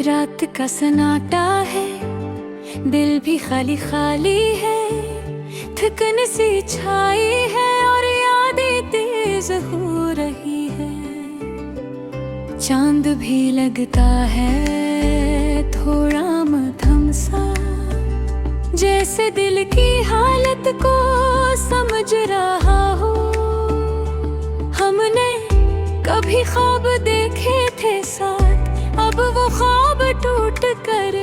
रात का सन्नाटा है, दिल भी खाली खाली है। थकन सी छाई है और यादें तेज हो रही है। चांद भी लगता है थोड़ा मध्यम सा, जैसे दिल की हालत को समझ रहा हो। हमने कभी ख्वाब देखे थे साथ, अब वो ख्वाब टूट कर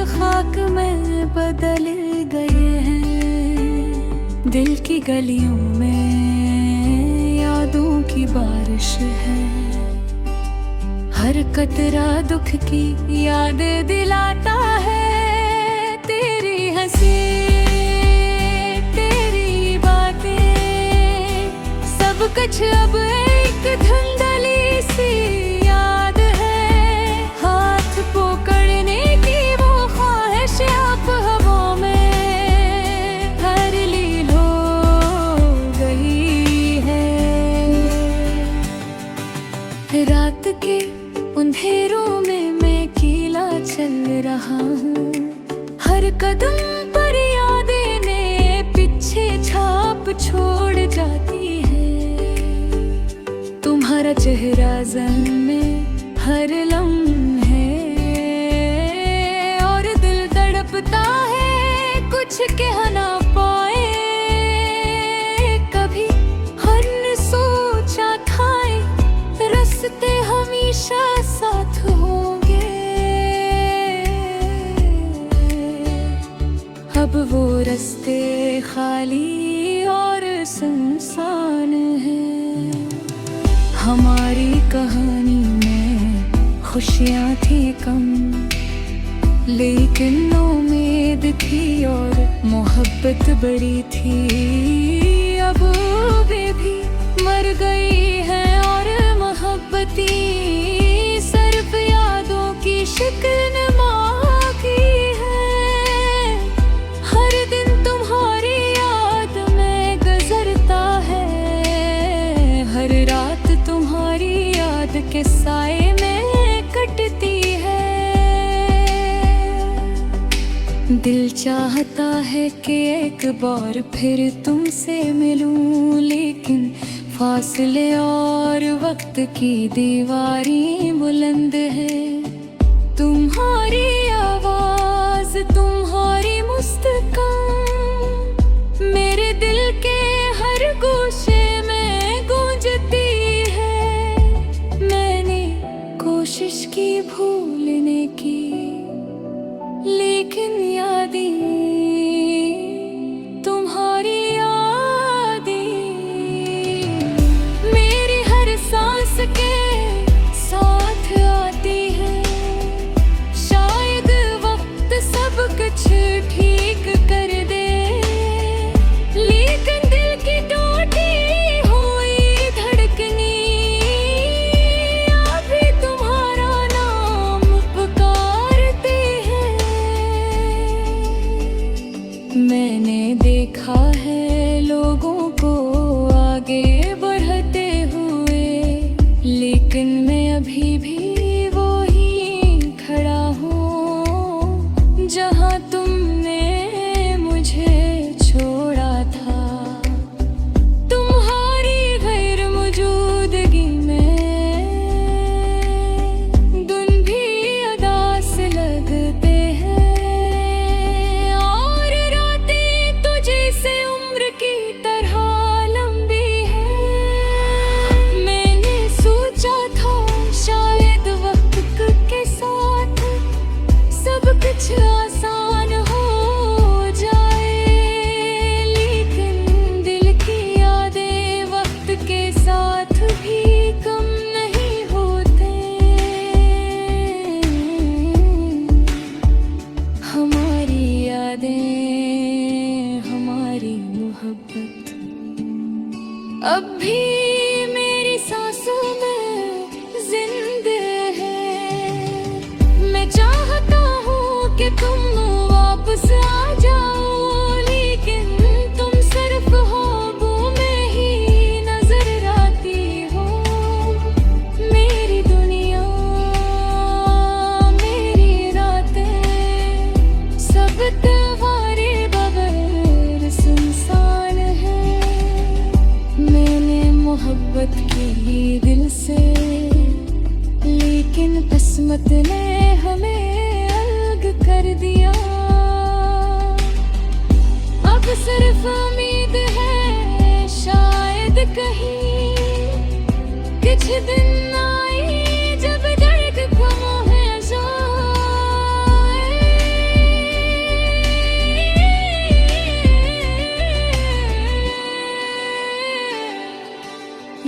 खाक में बदल गए हैं। दिल की गलियों में यादों की बारिश है। हर कतरा दुख की याद दिलाता है। तेरी हंसी, तेरी बातें, सब कुछ अब एक धुंधली सी याद है। हाथ पकड़ने की वो ख्वाहिश अब हवा में हर लील हो गई है। रात के अंधेरों में मैं अकेला चल रहा हूँ। हर कदम पर यादें ने पीछे छाप छोड़ जाती है। तुम्हारा चेहरा ज़हन में हर लम्हे, और दिल तड़पता है कुछ कह ना पाए। कभी हमने सोचा था रास्ते हमेशा साथ होंगे, अब वो रास्ते खाली और सुनसान हैं। हमारी कहानी में खुशियाँ थी कम, लेकिन उम्मीद थी और मोहब्बत बड़ी थी। अब वे भी मर गई है और मोहब्बती सिर्फ यादों की शक्ल बाकी है। हर दिन तुम्हारी याद में गुजरता है, हर रात तुम्हारी याद के साए में कटती है। दिल चाहता है कि एक बार फिर तुमसे मिलूं, लेकिन फासले और वक्त की दीवारें बुलंद है। तुम्हारी आवाज, तुम्हारी मुस्कान मेरे दिल के हर गोशे में गूंजती है। मैंने कोशिश की भूलने की, लेकिन यादें, तुम्हारी के साथ आती है। शायद वक्त सब कुछ ठीक कर दे, लेकिन दिल की टूटी हुई धड़कनी अभी तुम्हारा नाम पुकारती है। मैंने देखा है लोगों को आगे बढ़ते हुए, लेकिन मैं अभी भी वो ही खड़ा हूँ जहाँ तुमने मुझे छोड़ा था। तुम्हारी गैर मौजूदगी में दिन भी उदास लगते हैं, और रातें तो जैसे उम्र की तरह लंबी है। शायद दिल से, लेकिन किस्मत ने हमें अलग कर दिया। अब सिर्फ उम्मीद है शायद कहीं कुछ दिन आए जब दर्द कम हो जाए।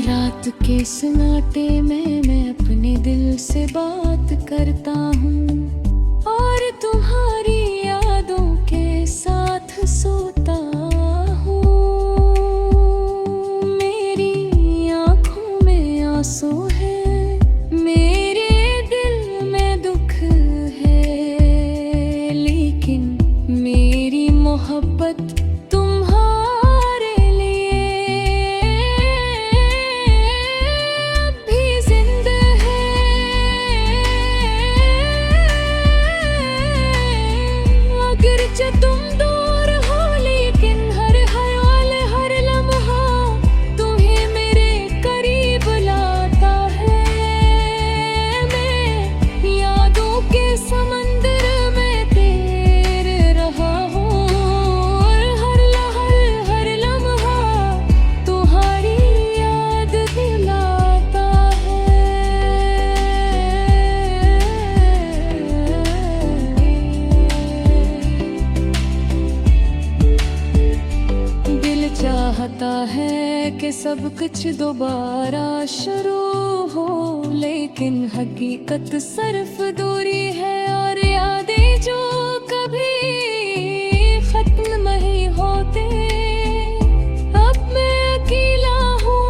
रात के सन्नाटे में मैं अपने दिल से बात करता हूँ और तुम्हारी यादों के साथ सोता हूँ। मेरी आँखों में आंसू है, मेरे दिल में दुख है, लेकिन मेरी मोहब्बत तुम्हारे लिए अब भी जिंदा है। अगरचे तुम दूर हो, लेकिन हर ख्याल हर लम्हा तुम्हें मेरे करीब लाता है। मैं यादों के समंदर में तैर रहा हूँ और हर लम्हा तुम्हारी याद दिलाता है। दिल चाहता है कि सब कुछ दोबारा शुरू हो, लेकिन हकीकत सिर्फ दूरी है और यादें जो कभी खत्म नहीं होते। अब मैं अकेला हूँ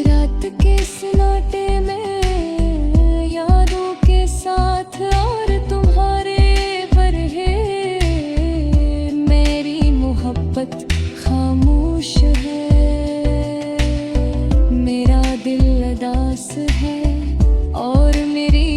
रात के सन्नाटे में यादों के साथ, और तुम्हारे पर है मेरी मोहब्बत खामोश है। मेरा दिल उदास है और मेरी